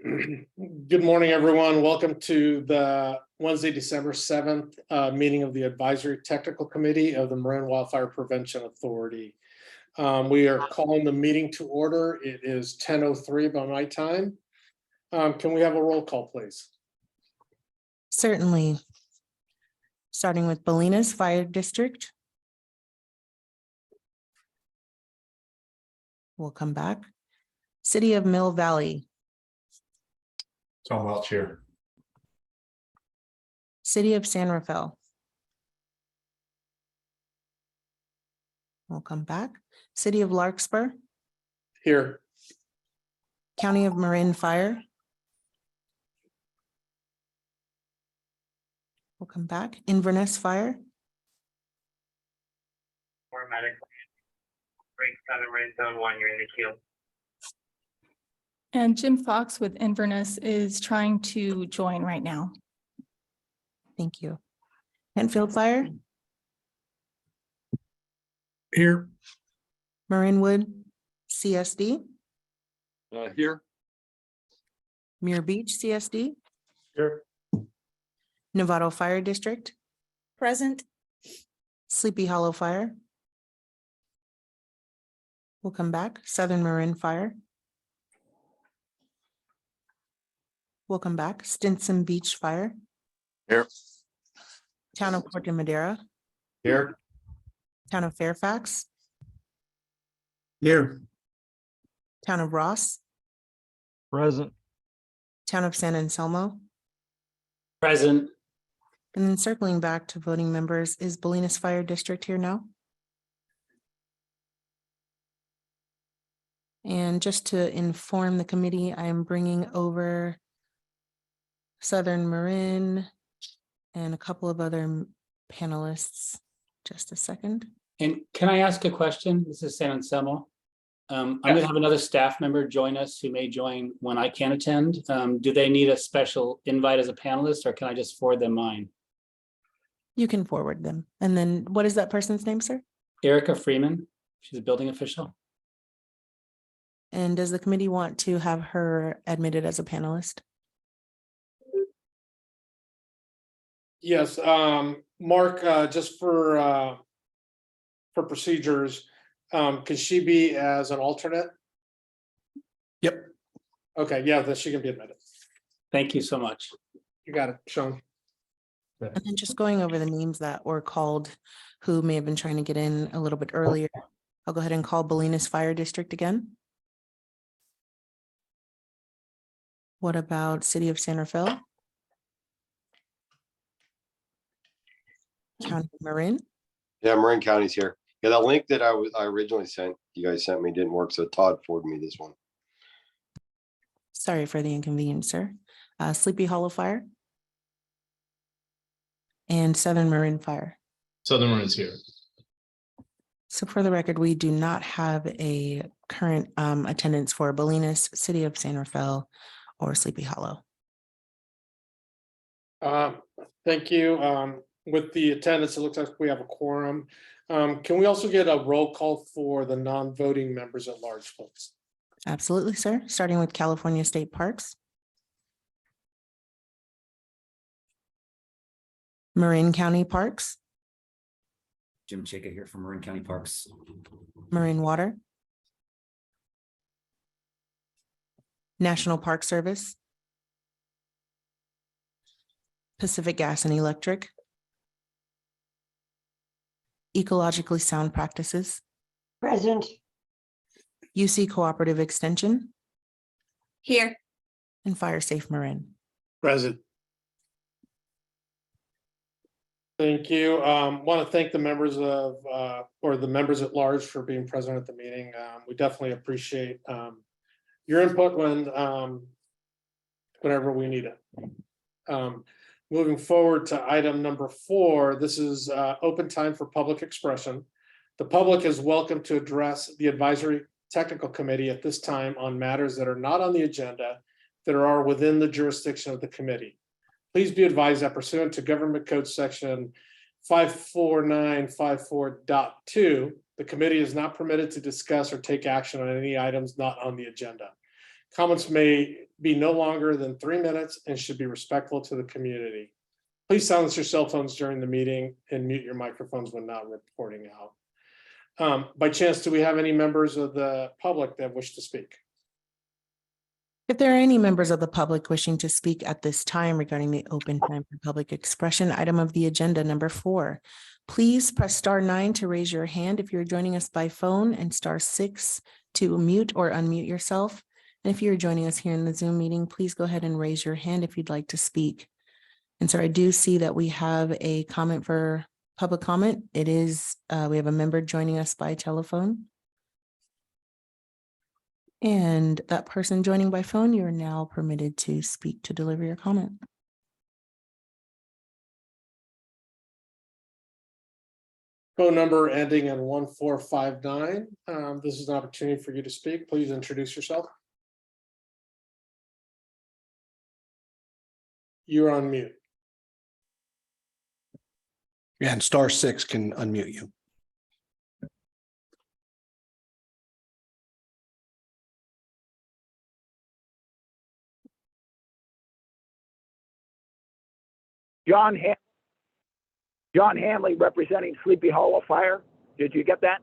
Good morning, everyone. Welcome to the Wednesday, December 7th meeting of the Advisory Technical Committee of the Marin Wildfire Prevention Authority. We are calling the meeting to order. It is 10:03 by my time. Can we have a roll call, please? Certainly. Starting with Bolinas Fire District. We'll come back. City of Mill Valley. Tom Welch here. City of San Rafael. We'll come back. City of Larkspur. Here. County of Marin Fire. We'll come back. Inverness Fire. Medic. Break Southern Red Zone 1, you're in the queue. And Jim Fox with Inverness is trying to join right now. Thank you. Kentfield Fire. Here. Marinwood CSD. Here. Muir Beach CSD. Here. Novato Fire District. Present. Sleepy Hollow Fire. We'll come back. Southern Marin Fire. We'll come back. Stinson Beach Fire. Here. Town of Puerto Madera. Here. Town of Fairfax. Here. Town of Ross. Present. Town of San Anselmo. Present. And then circling back to voting members, is Bolinas Fire District here now? And just to inform the committee, I am bringing over Southern Marin and a couple of other panelists. Just a second. And can I ask a question? This is San Anselmo. I'm going to have another staff member join us who may join when I can't attend. Do they need a special invite as a panelist, or can I just forward them mine? You can forward them. And then what is that person's name, sir? Erica Freeman, she's a building official. And does the committee want to have her admitted as a panelist? Yes, Mark, just for procedures, can she be as an alternate? Yep. Okay, yeah, then she can be admitted. Thank you so much. You got it, Sean. And then just going over the names that were called, who may have been trying to get in a little bit earlier. I'll go ahead and call Bolinas Fire District again. What about City of San Rafael? County of Marin? Yeah, Marin County's here. Yeah, that link that I originally sent, you guys sent me didn't work, so Todd forwarded me this one. Sorry for the inconvenience, sir. Sleepy Hollow Fire? And Southern Marin Fire. Southern Marin's here. So for the record, we do not have a current attendance for Bolinas, City of San Rafael, or Sleepy Hollow. Thank you. With the attendance, it looks like we have a quorum. Can we also get a roll call for the non-voting members at large, please? Absolutely, sir. Starting with California State Parks. Marin County Parks. Jim Chickett here from Marin County Parks. Marin Water. National Park Service. Pacific Gas and Electric. Ecologically Sound Practices. Present. UC Cooperative Extension. Here. And Fire Safe Marin. Present. Thank you. Want to thank the members of, or the members at large for being present at the meeting. We definitely appreciate your input whenever we need it. Moving forward to item number 4, this is open time for public expression. The public is welcome to address the Advisory Technical Committee at this time on matters that are not on the agenda that are within the jurisdiction of the committee. Please be advised that pursuant to Government Code Section 54954.2, the committee is not permitted to discuss or take action on any items not on the agenda. Comments may be no longer than 3 minutes and should be respectful to the community. Please silence your cell phones during the meeting and mute your microphones when not reporting out. By chance, do we have any members of the public that wish to speak? If there are any members of the public wishing to speak at this time regarding the open time for public expression item of the agenda number 4, please press *9 to raise your hand if you're joining us by phone, and *6 to mute or unmute yourself. And if you're joining us here in the Zoom meeting, please go ahead and raise your hand if you'd like to speak. And so I do see that we have a comment for public comment. It is, we have a member joining us by telephone. And that person joining by phone, you are now permitted to speak to deliver your comment. Phone number ending in 1459. This is an opportunity for you to speak. Please introduce yourself. You're on mute. Yeah, and *6 can unmute you. John Hanley representing Sleepy Hollow Fire. Did you get that?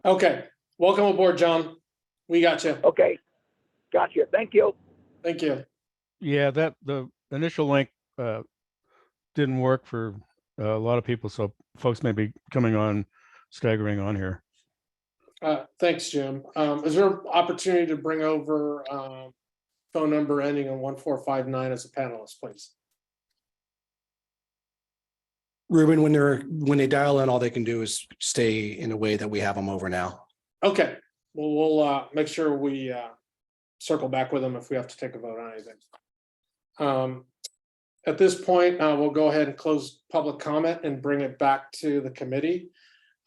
Okay, welcome aboard, John. We got you. Okay, gotcha. Thank you. Thank you. Yeah, the initial link didn't work for a lot of people, so folks may be staggering on here. Thanks, Jim. Is there an opportunity to bring over phone number ending in 1459 as a panelist, please? Ruben, when they dial in, all they can do is stay in a way that we have them over now. Okay, well, we'll make sure we circle back with them if we have to take a vote on anything. At this point, we'll go ahead and close public comment and bring it back to the committee.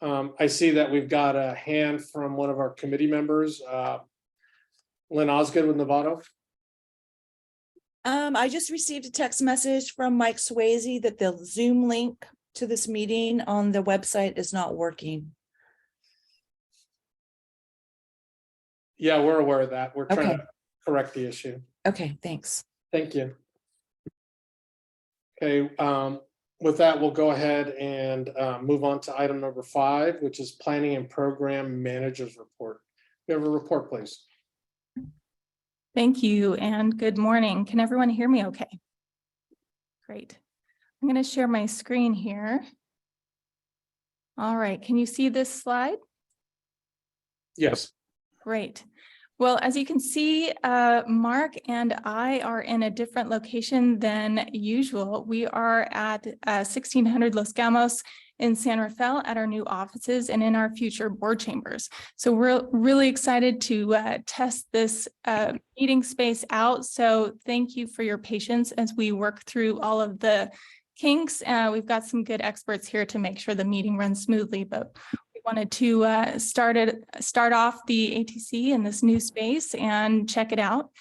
I see that we've got a hand from one of our committee members, Lynn Osgood with Novato. I just received a text message from Mike Swayze that the Zoom link to this meeting on the website is not working. Yeah, we're aware of that. We're trying Okay. to correct the issue. Okay, thanks. Thank you. Okay, with that, we'll go ahead and move on to item number 5, which is Planning and Program Managers Report. We have a report, please. Thank you and good morning. Can everyone hear me okay? Great. I'm going to share my screen here. All right, can you see this slide? Yes. Great. Well, as you can see, Mark and I are in a different location than usual. We are at 1600 Los Gamos in San Rafael at our new offices and in our future board chambers. So we're really excited to test this meeting space out. So thank you for your patience as we work through all of the kinks. We've got some good experts here to make sure the meeting runs smoothly, but we wanted to start off the ATC in this new space and check it out.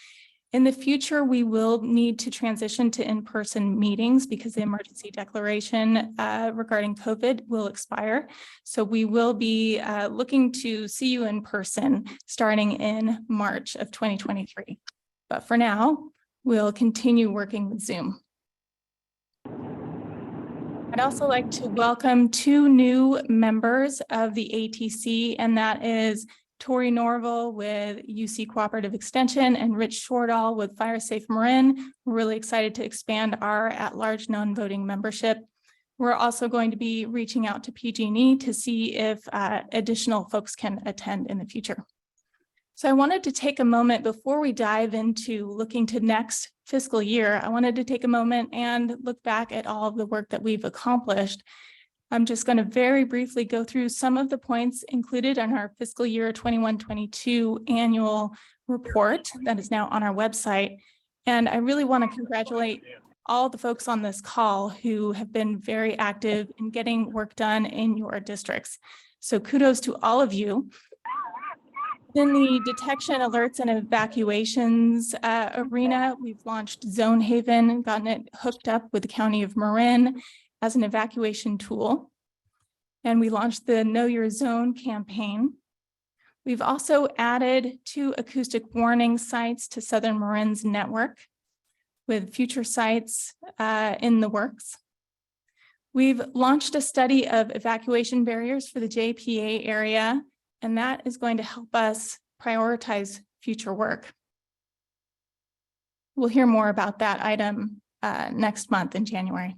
In the future, we will need to transition to in-person meetings because the emergency declaration regarding COVID will expire. So we will be looking to see you in person starting in March of 2023. But for now, we'll continue working with Zoom. I'd also like to welcome 2 new members of the ATC, and that is Tori Norville with UC Cooperative Extension and Rich Shortall with Fire Safe Marin. We're really excited to expand our at-large non-voting membership. We're also going to be reaching out to PG&E to see if additional folks can attend in the future. So I wanted to take a moment before we dive into looking to next fiscal year. I wanted to take a moment and look back at all of the work that we've accomplished. I'm just going to very briefly go through some of the points included in our fiscal year 21-22 annual report that is now on our website. And I really want to congratulate all the folks on this call who have been very active in getting work done in your districts. So kudos to all of you. In the detection, alerts, and evacuations arena, we've launched Zone Haven and gotten it hooked up with the County of Marin as an evacuation tool. And we launched the Know Your Zone campaign. We've also added 2 acoustic warning sites to Southern Marin's network, with future sites in the works. We've launched a study of evacuation barriers for the JPA area, and that is going to help us prioritize future work. We'll hear more about that item next month in January.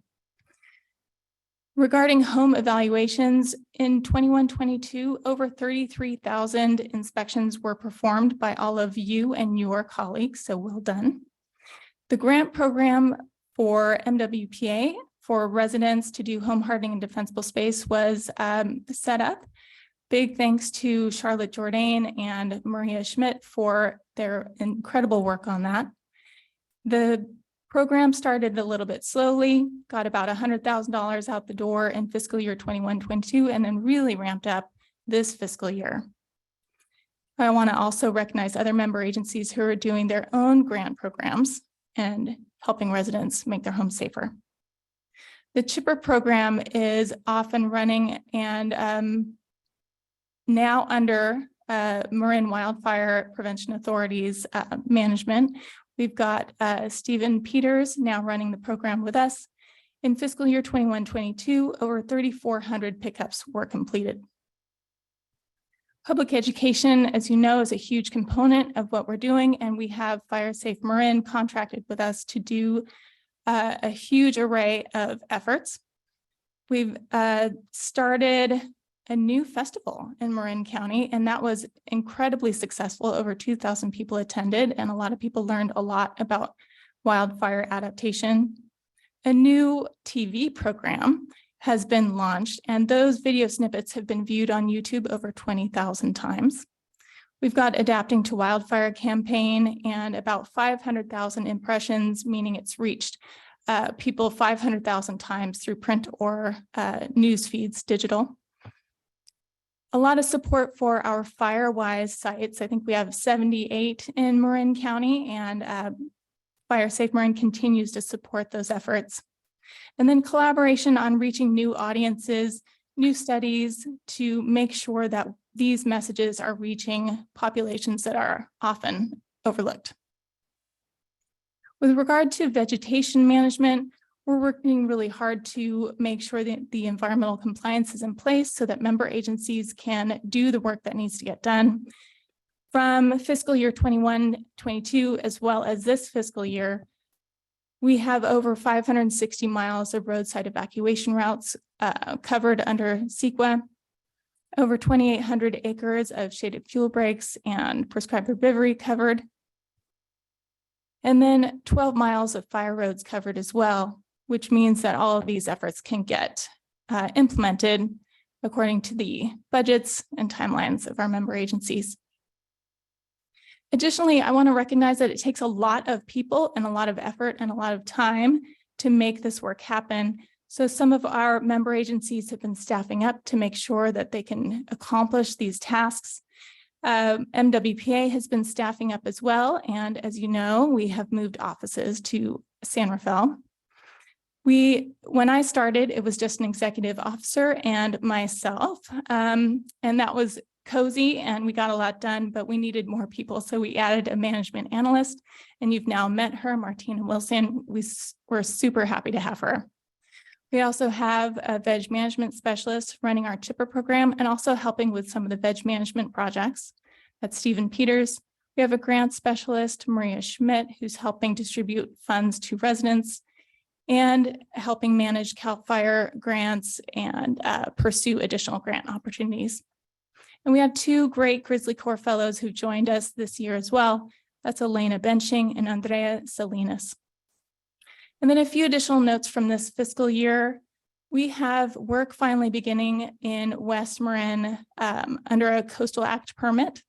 Regarding home evaluations, in 21-22, over 33,000 inspections were performed by all of you and your colleagues, so well done. The grant program for MWPA for residents to do home hardening and defensible space was set up. Big thanks to Charlotte Jourdain and Maria Schmidt for their incredible work on that. The program started a little bit slowly, got about $100,000 out the door in fiscal year 21-22, and then really ramped up this fiscal year. I want to also recognize other member agencies who are doing their own grant programs and helping residents make their homes safer. The CHIPPR program is off and running and now under Marin Wildfire Prevention Authority's management. We've got Stephen Peters now running the program with us. In fiscal year 21-22, over 3,400 pickups were completed. Public education, as you know, is a huge component of what we're doing, and we have Fire Safe Marin contracted with us to do a huge array of efforts. We've started a new festival in Marin County, and that was incredibly successful. Over 2,000 people attended, and a lot of people learned a lot about wildfire adaptation. A new TV program has been launched, and those video snippets have been viewed on YouTube over 20,000 times. We've got Adapting to Wildfire campaign and about 500,000 impressions, meaning it's reached people 500,000 times through print or news feeds, digital. A lot of support for our FireWise sites. I think we have 78 in Marin County, and Fire Safe Marin continues to support those efforts. And then collaboration on reaching new audiences, new studies to make sure that these messages are reaching populations that are often overlooked. With regard to vegetation management, we're working really hard to make sure that the environmental compliance is in place so that member agencies can do the work that needs to get done. From fiscal year 21-22, as well as this fiscal year, we have over 560 miles of roadside evacuation routes covered under CEQA, over 2,800 acres of shaded fuel breaks and prescribed herbivory covered, and then 12 miles of fire roads covered as well, which means that all of these efforts can get implemented according to the budgets and timelines of our member agencies. Additionally, I want to recognize that it takes a lot of people and a lot of effort and a lot of time to make this work happen. So some of our member agencies have been staffing up to make sure that they can accomplish these tasks. MWPA has been staffing up as well. And as you know, we have moved offices to San Rafael. When I started, it was just an executive officer and myself, and that was cozy and we got a lot done, but we needed more people. So we added a management analyst, and you've now met her, Martina Wilson. We're super happy to have her. We also have a veg management specialist running our CHIPPR program and also helping with some of the veg management projects. That's Stephen Peters. We have a grant specialist, Maria Schmidt, who's helping distribute funds to residents and helping manage CAL FIRE grants and pursue additional grant opportunities. And we have 2 great Grizzly Corps fellows who joined us this year as well. That's Elena Benching and Andrea Salinas. And then a few additional notes from this fiscal year. We have work finally beginning in West Marin under a Coastal Act permit.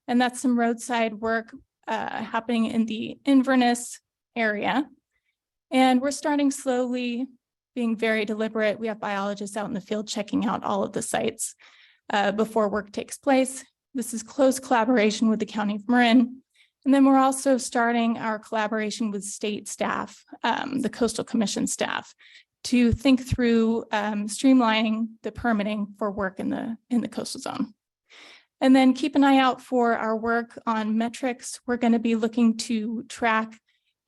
And that's some roadside work happening in the Inverness area. And we're starting slowly, being very deliberate. We have biologists out in the field checking out all of the sites before work takes place. This is close collaboration with the County of Marin. And then we're also starting our collaboration with state staff, the Coastal Commission staff, to think through streamlining the permitting for work in the coastal zone. And then keep an eye out for our work on metrics. We're going to be looking to track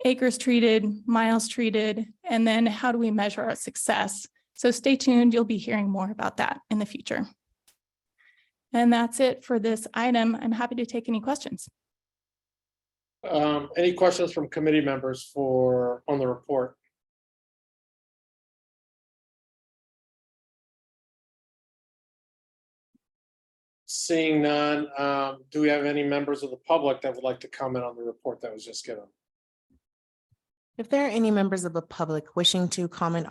acres treated, miles treated, and then how do we measure our success? So stay tuned. You'll be hearing more about that in the future. And that's it for this item. I'm happy to take any questions. Any questions from committee members on the report? Seeing none, do we have any members of the public that would like to comment on the report that was just given? If there are any members of the public wishing to comment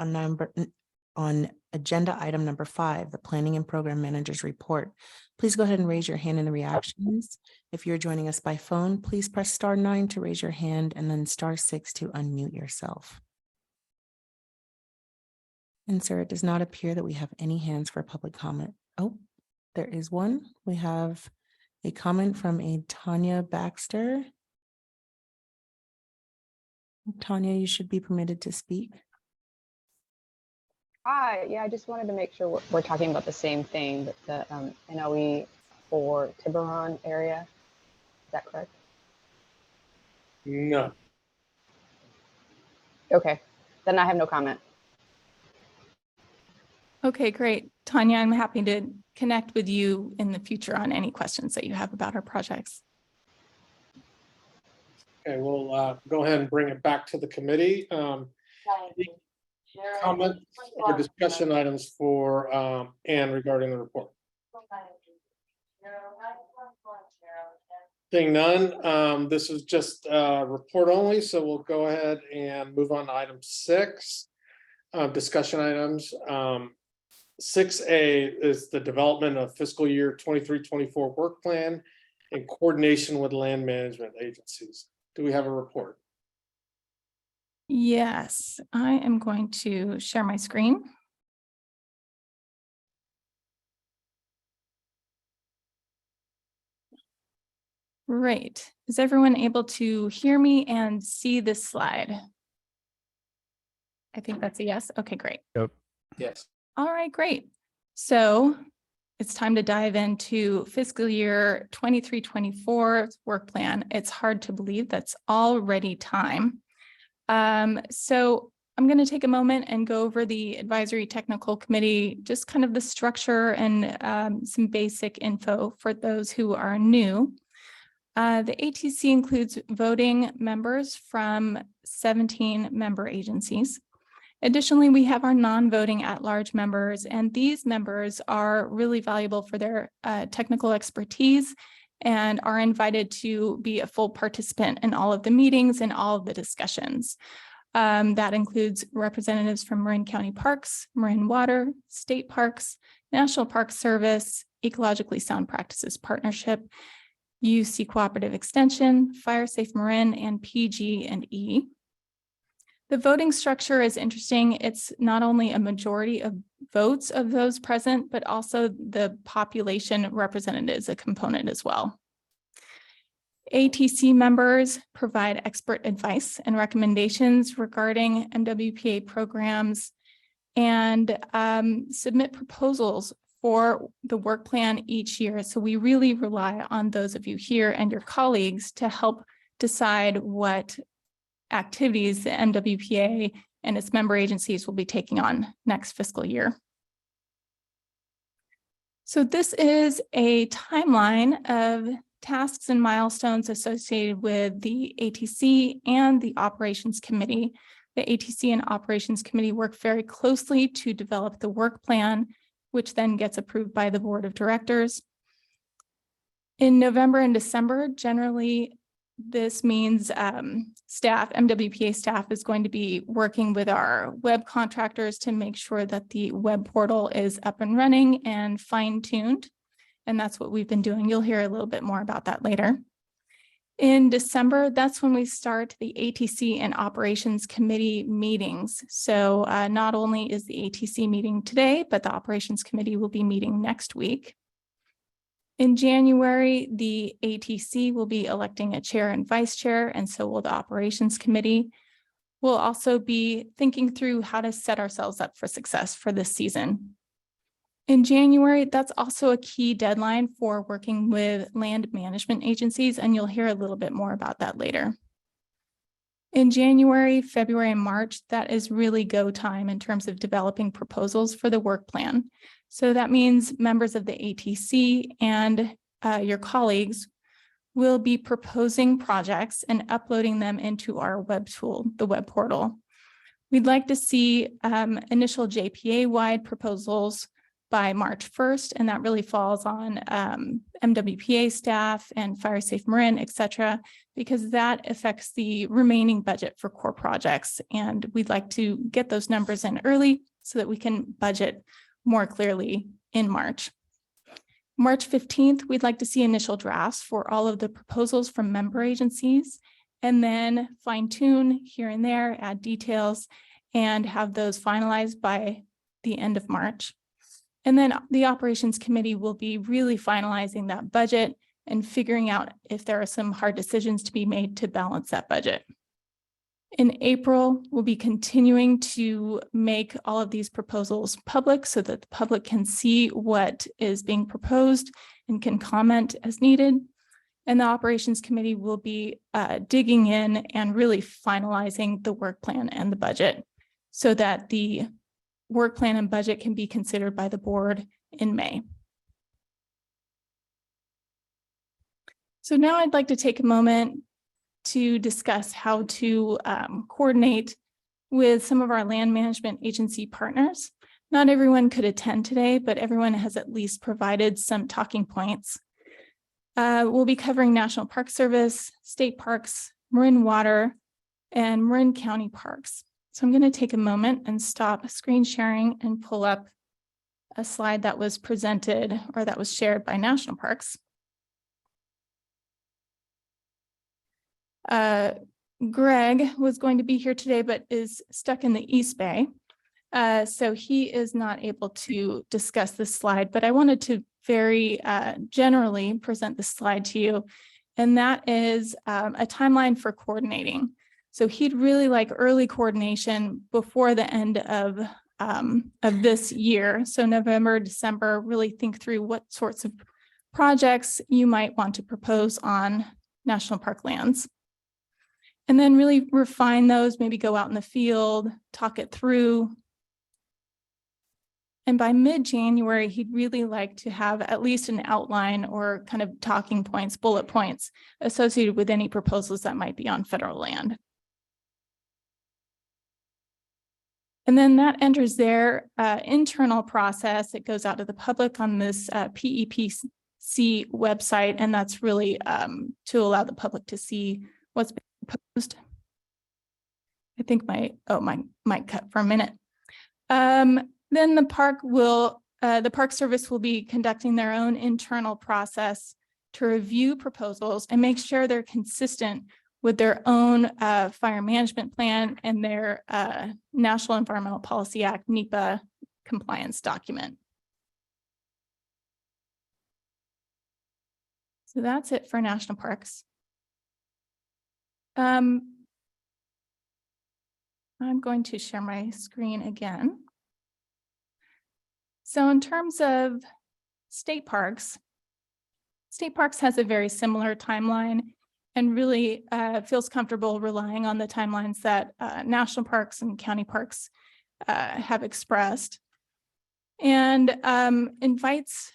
on agenda item number 5, the Planning and Program Manager's Report, please go ahead and raise your hand in the reactions. If you're joining us by phone, please press *9 to raise your hand and then *6 to unmute yourself. And sir, it does not appear that we have any hands for public comment. Oh, there is one. We have a comment from a Tanya Baxter. Tanya, you should be permitted to speak. Hi, yeah, I just wanted to make sure we're talking about the same thing, but the NOE for Tiburon area. Is that correct? No. Okay, then I have no comment. Okay, great. Tanya, I'm happy to connect with you in the future on any questions that you have about our projects. Okay, we'll go ahead and bring it back to the committee. Comment or discussion items for Anne regarding the report. Seeing none, this is just report only, so we'll go ahead and move on to item 6, discussion items. 6A is the development of fiscal year 23-24 work plan in coordination with land management agencies. Do we have a report? Yes, I am going to share my screen. Great. Is everyone able to hear me and see this slide? I think that's a yes. Okay, great. Yep. Yes. All right, great. So it's time to dive into fiscal year 23-24 work plan. It's hard to believe that's already time. So I'm going to take a moment and go over the advisory technical committee, just kind of the structure and some basic info for those who are new. The ATC includes voting members from 17 member agencies. Additionally, we have our non-voting at-large members, and these members are really valuable for their technical expertise and are invited to be a full participant in all of the meetings and all of the discussions. That includes representatives from Marin County Parks, Marin Water, State Parks, National Park Service, Ecologically Sound Practices Partnership, UC Cooperative Extension, Fire Safe Marin, and PG&E. The voting structure is interesting. It's not only a majority of votes of those present, but also the population represented is a component as well. ATC members provide expert advice and recommendations regarding MWPA programs and submit proposals for the work plan each year. So we really rely on those of you here and your colleagues to help decide what activities the MWPA and its member agencies will be taking on next fiscal year. So this is a timeline of tasks and milestones associated with the ATC and the Operations Committee. The ATC and Operations Committee work very closely to develop the work plan, which then gets approved by the Board of Directors. In November and December, generally, this means MWPA staff is going to be working with our web contractors to make sure that the web portal is up and running and fine-tuned. And that's what we've been doing. You'll hear a little bit more about that later. In December, that's when we start the ATC and Operations Committee meetings. So not only is the ATC meeting today, but the Operations Committee will be meeting next week. In January, the ATC will be electing a chair and vice chair, and so will the Operations Committee. We'll also be thinking through how to set ourselves up for success for this season. In January, that's also a key deadline for working with land management agencies, and you'll hear a little bit more about that later. In January, February, and March, that is really go time in terms of developing proposals for the work plan. So that means members of the ATC and your colleagues will be proposing projects and uploading them into our web tool, the web portal. We'd like to see initial JPA-wide proposals by March 1st, and that really falls on MWPA staff and Fire Safe Marin, et cetera, because that affects the remaining budget for core projects. And we'd like to get those numbers in early so that we can budget more clearly in March. March 15th, we'd like to see initial drafts for all of the proposals from member agencies, and then fine tune here and there, add details, and have those finalized by the end of March. And then the operations committee will be really finalizing that budget and figuring out if there are some hard decisions to be made to balance that budget. In April, we'll be continuing to make all of these proposals public so that the public can see what is being proposed and can comment as needed. And the operations committee will be digging in and really finalizing the work plan and the budget so that the work plan and budget can be considered by the board in May. So now I'd like to take a moment to discuss how to coordinate with some of our land management agency partners. Not everyone could attend today, but everyone has at least provided some talking points. We'll be covering National Park Service, state parks, Marin Water, and Marin County Parks. So I'm going to take a moment and stop screen sharing and pull up a slide that was presented or that was shared by National Parks. Greg was going to be here today, but is stuck in the East Bay. So he is not able to discuss this slide, but I wanted to very generally present this slide to you. And that is a timeline for coordinating. So he'd really like early coordination before the end of this year. So November, December, really think through what sorts of projects you might want to propose on national park lands. And then really refine those, maybe go out in the field, talk it through. And by mid-January, he'd really like to have at least an outline or kind of talking points, bullet points associated with any proposals that might be on federal land. And then that enters their internal process. It goes out to the public on this PEPC website, and that's really to allow the public to see what's been proposed. I think my mic cut for a minute. Then the Park Service will be conducting their own internal process to review proposals and make sure they're consistent with their own fire management plan and their National Environmental Policy Act, NEPA compliance document. So that's it for national parks. I'm going to share my screen again. So in terms of state parks has a very similar timeline and really feels comfortable relying on the timelines that national parks and county parks have expressed, and invites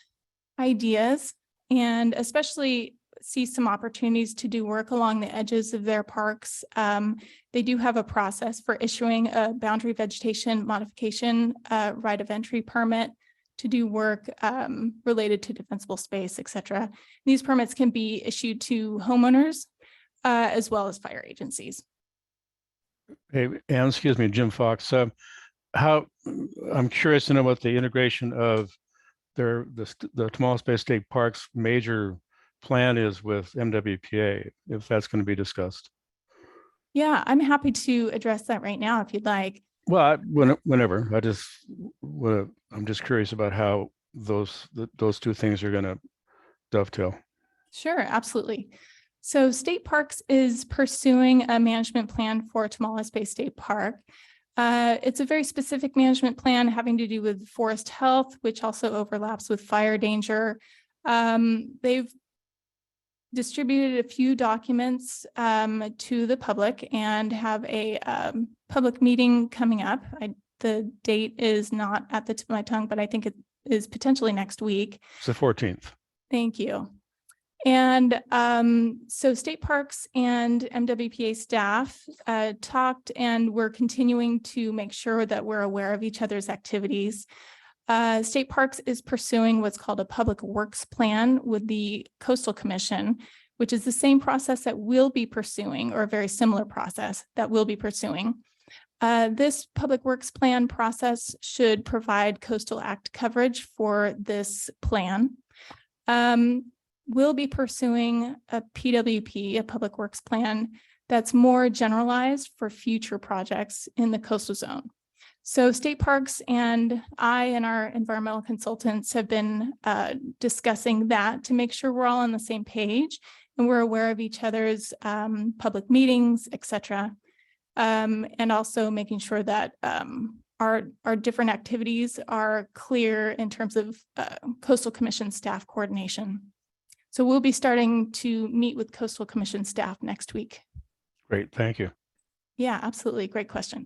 ideas and especially see some opportunities to do work along the edges of their parks. They do have a process for issuing a boundary vegetation modification right of entry permit to do work related to defensible space, et cetera. These permits can be issued to homeowners as well as fire agencies. Hey, Ann, excuse me, Jim Fox. I'm curious to know what the integration of the Tomales Bay State Park's major plan is with MWPA, if that's going to be discussed. Yeah, I'm happy to address that right now if you'd like. Well, whenever. I'm just curious about how those two things are going to dovetail. Sure, absolutely. So State Parks is pursuing a management plan for Tomales Bay State Park. It's a very specific management plan having to do with forest health, which also overlaps with fire danger. They've distributed a few documents to the public and have a public meeting coming up. The date is not at the tip of my tongue, but I think it is potentially next week. It's the 14th. Thank you. And so State Parks and MWPA staff talked, and we're continuing to make sure that we're aware of each other's activities. State Parks is pursuing what's called a public works plan with the Coastal Commission, which is the same process that we'll be pursuing, or a very similar process that we'll be pursuing. This public works plan process should provide Coastal Act coverage for this plan. We'll be pursuing a PWP, a public works plan, that's more generalized for future projects in the coastal zone. So State Parks and I and our environmental consultants have been discussing that to make sure we're all on the same page and we're aware of each other's public meetings, et cetera. And also making sure that our different activities are clear in terms of Coastal Commission staff coordination. So we'll be starting to meet with Coastal Commission staff next week. Great, thank you. Yeah, absolutely. Great question.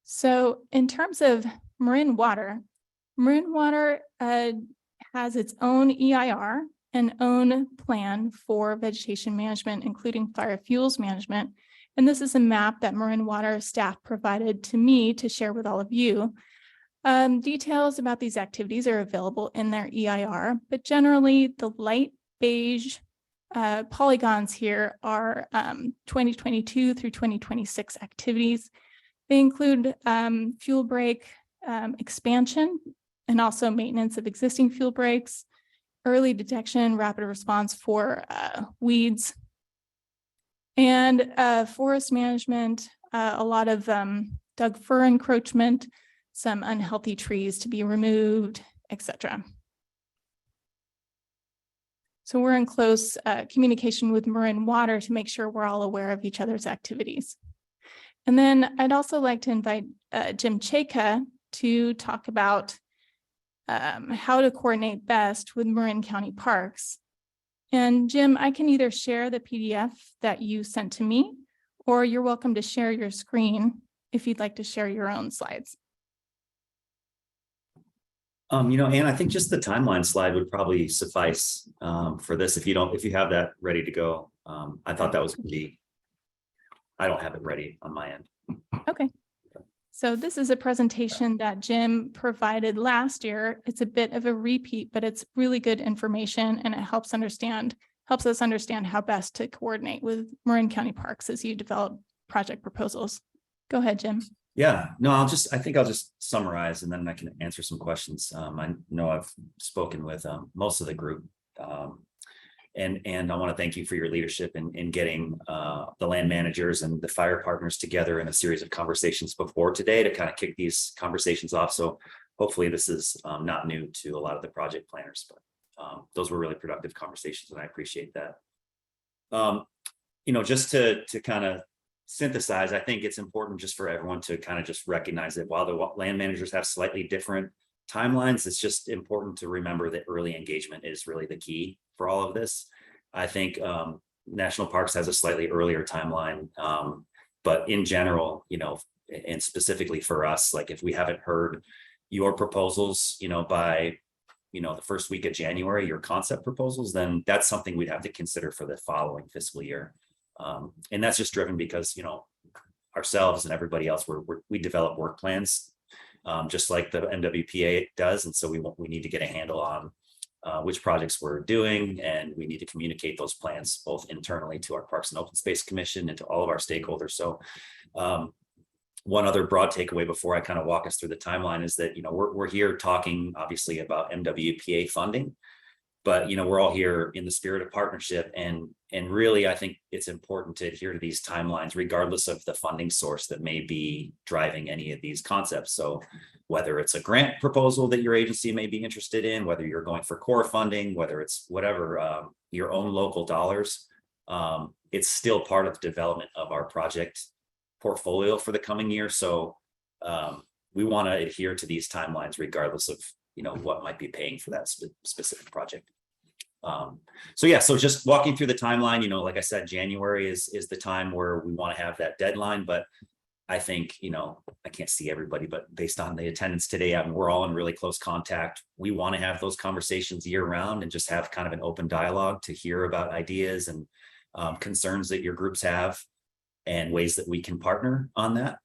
So in terms of Marin Water has its own EIR and own plan for vegetation management, including fire fuels management. And this is a map that Marin Water staff provided to me to share with all of you. Details about these activities are available in their EIR, but generally the light beige polygons here are 2022 through 2026 activities. They include fuel break expansion and also maintenance of existing fuel breaks, early detection, rapid response for weeds, and forest management, a lot of Doug fir encroachment, some unhealthy trees to be removed, etc. So we're in close communication with Marin Water to make sure we're all aware of each other's activities. And then I'd also like to invite Jim Chayka to talk about how to coordinate best with Marin County Parks. And Jim, I can either share the PDF that you sent to me, or you're welcome to share your screen if you'd like to share your own slides. Ann, I think just the timeline slide would probably suffice for this. If you have that ready to go. I thought that was going to be, I don't have it ready on my end. Okay. So this is a presentation that Jim provided last year. It's a bit of a repeat, but it's really good information and it helps us understand how best to coordinate with Marin County Parks as you develop project proposals. Go ahead, Jim. Yeah, no, I think I'll just summarize and then I can answer some questions. I know I've spoken with most of the group. And I want to thank you for your leadership in getting the land managers and the fire partners together in a series of conversations before today to kind of kick these conversations off. So hopefully this is not new to a lot of the project planners, but those were really productive conversations and I appreciate that. Just to kind of synthesize, I think it's important just for everyone to kind of just recognize that while the land managers have slightly different timelines, it's just important to remember that early engagement is really the key for all of this. I think National Parks has a slightly earlier timeline, but in general, and specifically for us, like if we haven't heard your proposals, by the first week of January, your concept proposals, then that's something we'd have to consider for the following fiscal year. And that's just driven because, ourselves and everybody else, we develop work plans, just like the MWPA does. And so we need to get a handle on which projects we're doing, and we need to communicate those plans both internally to our Parks and Open Space Commission and to all of our stakeholders. So one other broad takeaway before I kind of walk us through the timeline is that, we're here talking obviously about MWPA funding, but, we're all here in the spirit of partnership. And really, I think it's important to adhere to these timelines, regardless of the funding source that may be driving any of these concepts. So whether it's a grant proposal that your agency may be interested in, whether you're going for core funding, whether it's whatever, your own local dollars, it's still part of the development of our project portfolio for the coming year. So we want to adhere to these timelines regardless of, what might be paying for that specific project. So yeah, so just walking through the timeline, like I said, January is the time where we want to have that deadline, but I think, I can't see everybody, but based on the attendance today, we're all in really close contact. We want to have those conversations year round and just have kind of an open dialogue to hear about ideas and concerns that your groups have and ways that we can partner on that.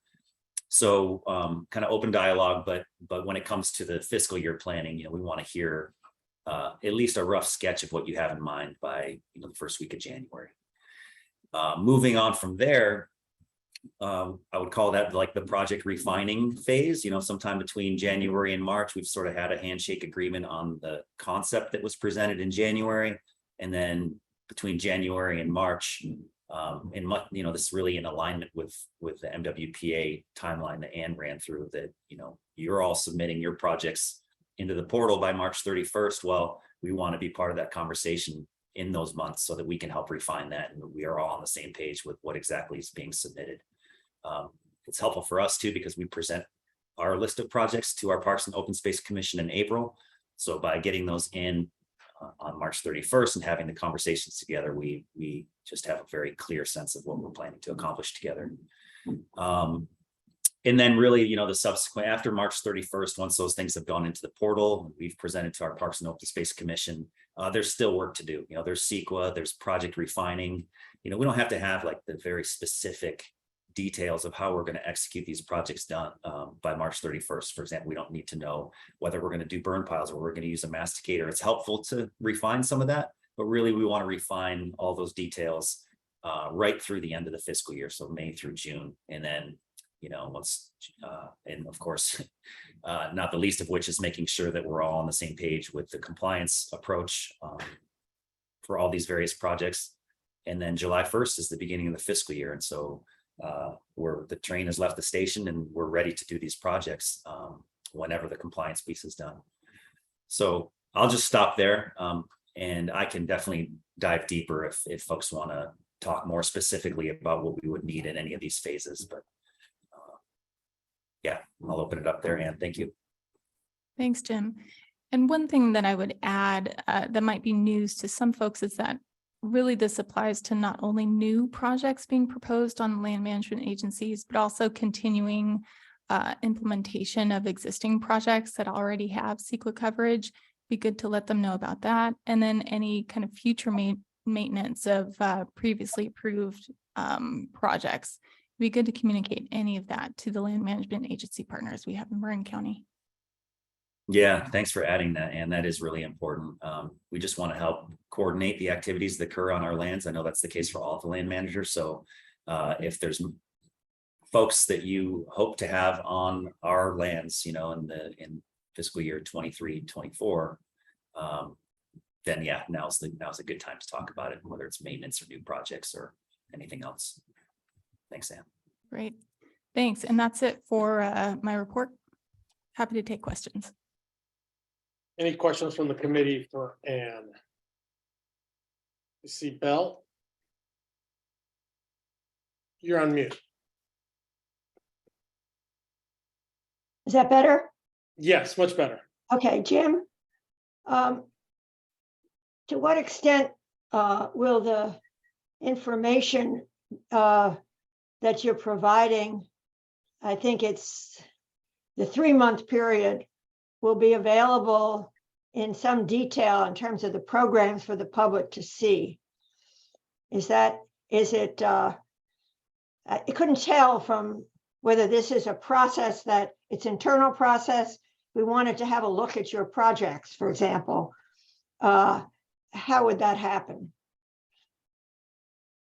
So kind of open dialogue, but when it comes to the fiscal year planning, we want to hear at least a rough sketch of what you have in mind by the first week of January. Moving on from there, I would call that like the project refining phase. Sometime between January and March, we've sort of had a handshake agreement on the concept that was presented in January, and then between January and March, this is really in alignment with the MWPA timeline that Ann ran through, that you're all submitting your projects into the portal by March 31st. Well, we want to be part of that conversation in those months so that we can help refine that, and we are all on the same page with what exactly is being submitted. It's helpful for us too, because we present our list of projects to our Parks and Open Space Commission in April. So by getting those in on March 31st and having the conversations together, we just have a very clear sense of what we're planning to accomplish together. And then really, the subsequent after March 31st, once those things have gone into the portal, we've presented to our Parks and Open Space Commission, there's still work to do. There's CEQA, there's project refining. We don't have to have like the very specific details of how we're going to execute these projects done by March 31st. For example, we don't need to know whether we're going to do burn piles or we're going to use a masticator. It's helpful to refine some of that, but really we want to refine all those details right through the end of the fiscal year. So May through June. And then, once, and of course, not the least of which is making sure that we're all on the same page with the compliance approach for all these various projects. And then July 1st is the beginning of the fiscal year. And so the train has left the station and we're ready to do these projects whenever the compliance piece is done. So I'll just stop there, and I can definitely dive deeper if folks want to talk more specifically about what we would need in any of these phases. But yeah, I'll open it up there, Ann. Thank you. Thanks, Jim. And one thing that I would add that might be news to some folks is that really this applies to not only new projects being proposed on land management agencies, but also continuing implementation of existing projects that already have CEQA coverage. Be good to let them know about that. And then any kind of future maintenance of previously approved projects. Be good to communicate any of that to the land management agency partners we have in Marin County. Yeah, thanks for adding that, and that is really important. We just want to help coordinate the activities that occur on our lands. I know that's the case for all of the land managers. So if there's folks that you hope to have on our lands, in fiscal year 23-24, then yeah, now's a good time to talk about it, whether it's maintenance or new projects or anything else. Thanks, Ann. Great, thanks. And that's it for my report. Happy to take questions. Any questions from the committee for Ann? You see Bell? You're on mute. Is that better? Yes, much better. Okay, Jim. To what extent will the information that you're providing, I think it's the 3-month period, will be available in some detail in terms of the programs for the public to see? Is it, I couldn't tell from whether this is a process that it's internal process. We wanted to have a look at your projects, for example. How would that happen?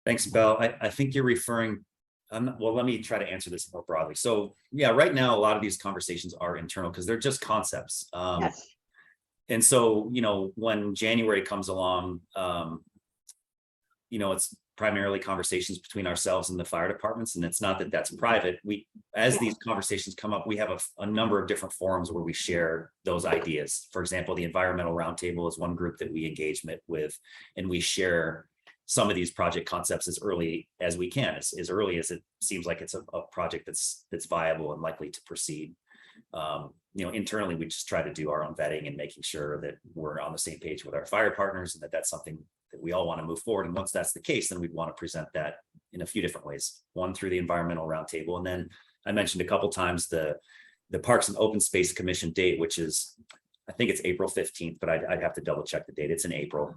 Thanks, Belle. I think you're referring, well, let me try to answer this more broadly. So yeah, right now, a lot of these conversations are internal because they're just concepts. Yes. And so, when January comes along, it's primarily conversations between ourselves and the fire departments. And it's not that that's private. As these conversations come up, we have a number of different forums where we share those ideas. For example, the Environmental Roundtable is one group that we engage with, and we share some of these project concepts as early as we can, as early as it seems like it's a project that's viable and likely to proceed. Internally, we just try to do our own vetting and making sure that we're on the same page with our fire partners and that that's something that we all want to move forward. And once that's the case, then we'd want to present that in a few different ways. One, through the environmental roundtable. And then I mentioned a couple times the Parks and Open Space Commission date, which is, I think it's April 15th, but I'd have to double check the date. It's in April.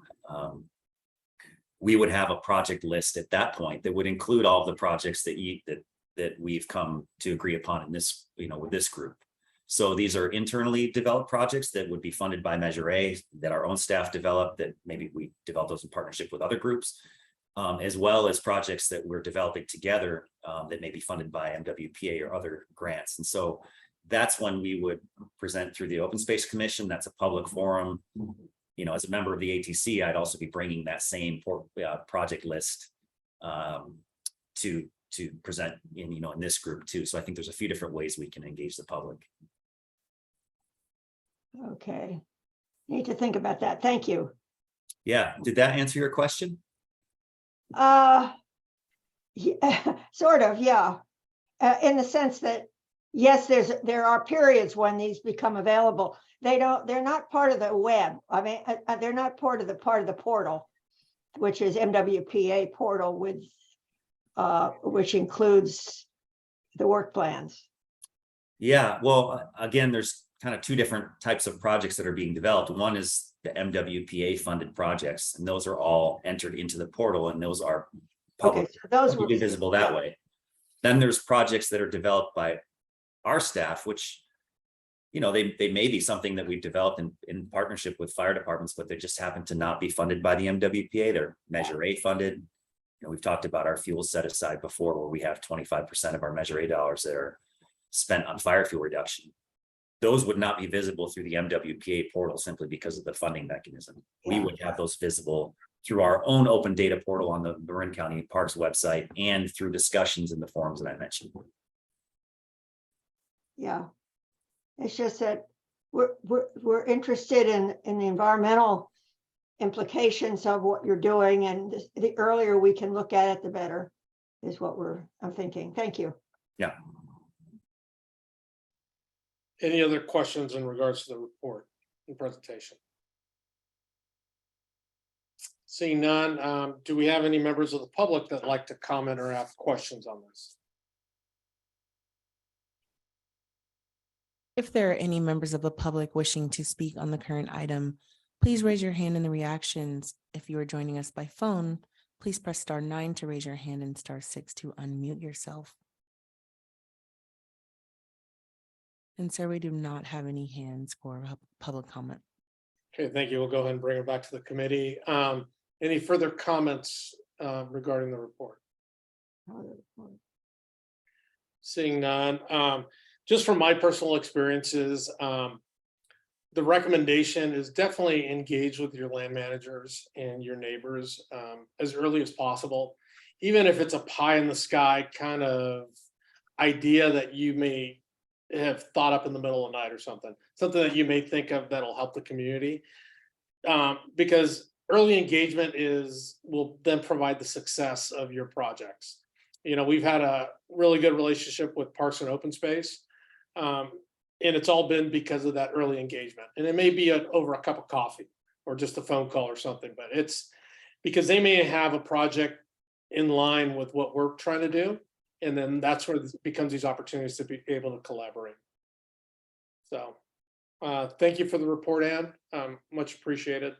We would have a project list at that point that would include all of the projects that we've come to agree upon in this, with this group. So these are internally developed projects that would be funded by Measure A, that our own staff develop, that maybe we develop those in partnership with other groups, as well as projects that we're developing together that may be funded by MWPA or other grants. And so that's when we would present through the Open Space Commission. That's a public forum. As a member of the ATC, I'd also be bringing that same project list to present in this group too. So I think there's a few different ways we can engage the public. Okay. Need to think about that. Thank you. Yeah. Did that answer your question? Yeah, sort of, yeah. In the sense that, yes, there are periods when these become available. They're not part of the web. I mean, they're not part of the portal, which is MWPA portal with which includes the work plans. Yeah, well, again, there's kind of two different types of projects that are being developed. One is the MWPA funded projects, and those are all entered into the portal, and those are public, so those will be visible that way. Then there's projects that are developed by our staff, which they may be something that we've developed in partnership with fire departments, but they just happen to not be funded by the MWPA. They're Measure A funded. We've talked about our fuel set aside before, where we have 25% of our Measure A dollars that are spent on fire fuel reduction. Those would not be visible through the MWPA portal simply because of the funding mechanism. We would have those visible through our own open data portal on the Marin County Parks website and through discussions in the forums that I mentioned. Yeah, it's just that we're interested in the environmental implications of what you're doing, and the earlier we can look at it, the better, is what I'm thinking. Thank you. Yeah. Any other questions in regards to the report and presentation? Seeing none, do we have any members of the public that like to comment or ask questions on this? If there are any members of the public wishing to speak on the current item, please raise your hand in the reactions. If you are joining us by phone, please press *9 to raise your hand and *6 to unmute yourself. And sir, we do not have any hands for public comment. Okay, thank you. We'll go ahead and bring it back to the committee. Any further comments regarding the report? Seeing none. Just from my personal experiences, the recommendation is definitely engage with your land managers and your neighbors as early as possible, even if it's a pie in the sky kind of idea that you may have thought up in the middle of the night or something that you may think of that'll help the community. Because early engagement will then provide the success of your projects. We've had a really good relationship with Parks and Open Space. And it's all been because of that early engagement. And it may be over a cup of coffee or just a phone call or something, but it's because they may have a project in line with what we're trying to do. And then that's where it becomes these opportunities to be able to collaborate. So thank you for the report, Ann. Much appreciated.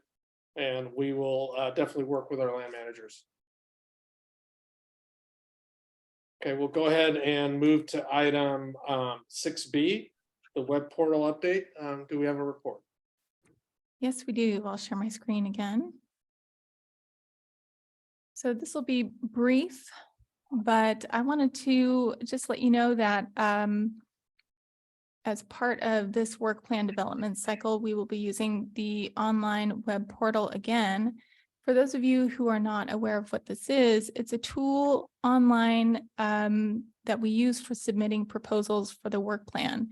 And we will definitely work with our land managers. Okay, we'll go ahead and move to item 6B, the web portal update. Do we have a report? Yes, we do. I'll share my screen again. So this will be brief, but I wanted to just let you know that as part of this work plan development cycle, we will be using the online web portal again. For those of you who are not aware of what this is, it's a tool online that we use for submitting proposals for the work plan.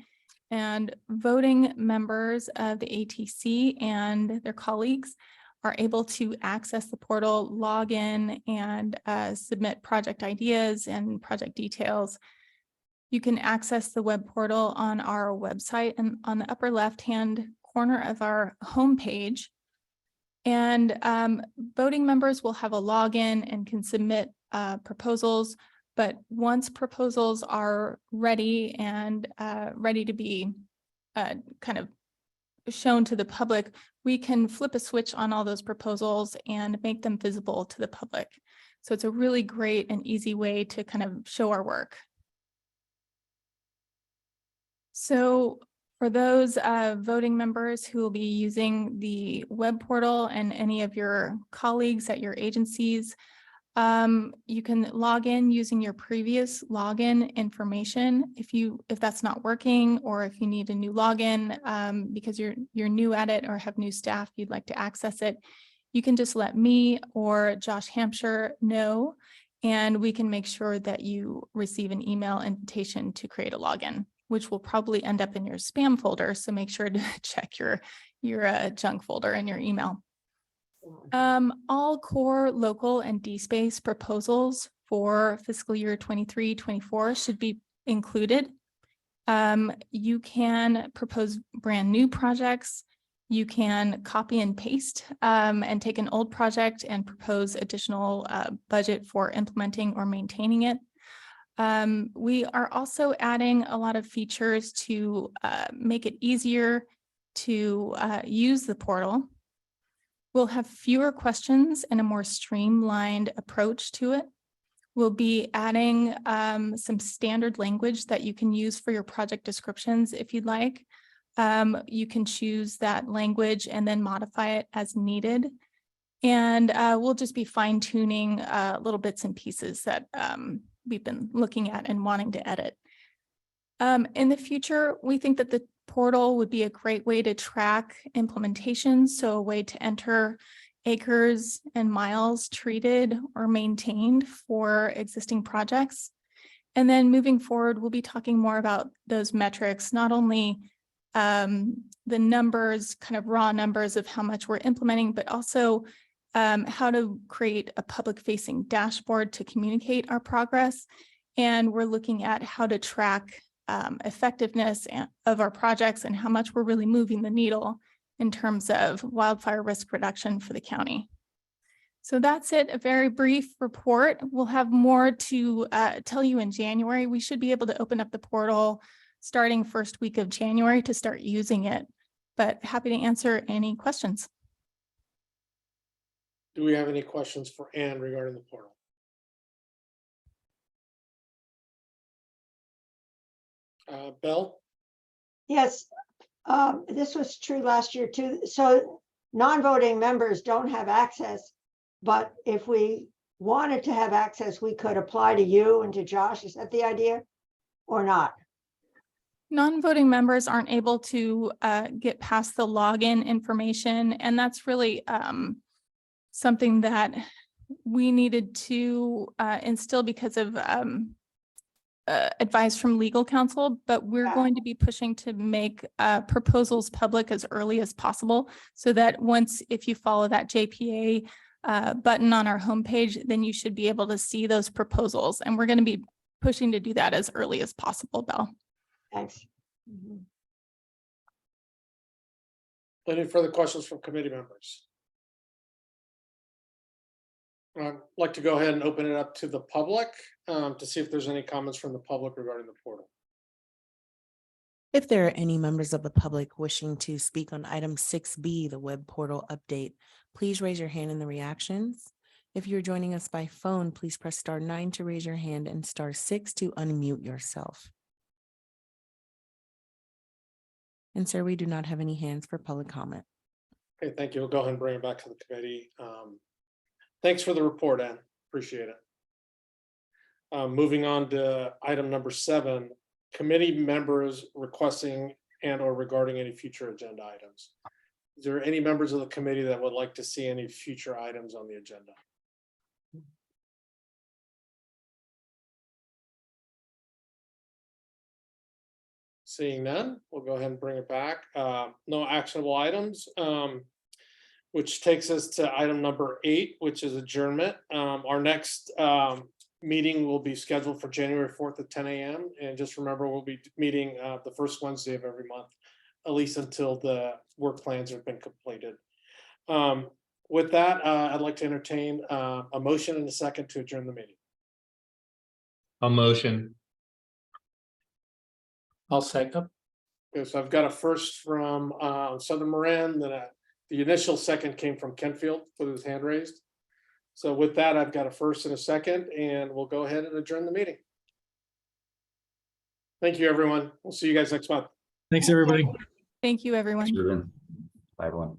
And voting members of the ATC and their colleagues are able to access the portal, log in, and submit project ideas and project details. You can access the web portal on our website and on the upper left-hand corner of our homepage. And voting members will have a login and can submit proposals. But once proposals are ready and ready to be kind of shown to the public, we can flip a switch on all those proposals and make them visible to the public. So it's a really great and easy way to kind of show our work. So for those voting members who will be using the web portal and any of your colleagues at your agencies, you can log in using your previous login information. If that's not working, or if you need a new login because you're new at it or have new staff, you'd like to access it, you can just let me or Josh Hampshire know, and we can make sure that you receive an email invitation to create a login, which will probably end up in your spam folder. So make sure to check your junk folder in your email. All core, local, and DSpace proposals for fiscal year 23-24 should be included. You can propose brand new projects. You can copy and paste and take an old project and propose additional budget for implementing or maintaining it. We are also adding a lot of features to make it easier to use the portal. We'll have fewer questions and a more streamlined approach to it. We'll be adding some standard language that you can use for your project descriptions if you'd like. You can choose that language and then modify it as needed. And we'll just be fine-tuning little bits and pieces that we've been looking at and wanting to edit. In the future, we think that the portal would be a great way to track implementation, so a way to enter acres and miles treated or maintained for existing projects. And then moving forward, we'll be talking more about those metrics, not only the numbers, kind of raw numbers of how much we're implementing, but also how to create a public-facing dashboard to communicate our progress. And we're looking at how to track effectiveness of our projects and how much we're really moving the needle in terms of wildfire risk reduction for the county. So that's it, a very brief report. We'll have more to tell you in January. We should be able to open up the portal starting first week of January to start using it, but happy to answer any questions. Do we have any questions for Ann regarding the portal? Bill? Yes, this was true last year too. So non-voting members don't have access, but if we wanted to have access, we could apply to you and to Josh. Is that the idea or not? Non-voting members aren't able to get past the login information, and that's really something that we needed to instill because of advice from legal counsel, but we're going to be pushing to make proposals public as early as possible, so that once, if you follow that JPA button on our homepage, then you should be able to see those proposals. And we're going to be pushing to do that as early as possible, Belle. Thanks. Any further questions from committee members? I'd like to go ahead and open it up to the public to see if there's any comments from the public regarding the portal. If there are any members of the public wishing to speak on item 6B, the web portal update, please raise your hand in the reactions. If you're joining us by phone, please press *9 to raise your hand and *6 to unmute yourself. And sir, we do not have any hands for public comment. Okay, thank you. We'll go ahead and bring it back to the committee. Thanks for the report, Ann. Appreciate it. Moving on to item number 7, committee members requesting and or regarding any future agenda items. Is there any members of the committee that would like to see any future items on the agenda? Seeing none, we'll go ahead and bring it back. No actionable items. which takes us to item number 8, which is adjournment. Our next meeting will be scheduled for January 4th at 10 a.m. And just remember, we'll be meeting the first Wednesday of every month, at least until the work plans have been completed. With that, I'd like to entertain a motion and a second to adjourn the meeting. A motion. I'll second. Okay, so I've got a first from Southern Marin, then the initial second came from Kentfield with his hand raised. So with that, I've got a first and a second, and we'll go ahead and adjourn the meeting. Thank you, everyone. We'll see you guys next month. Thanks, everybody. Thank you, everyone. Thanks, Ruben. Bye, everyone.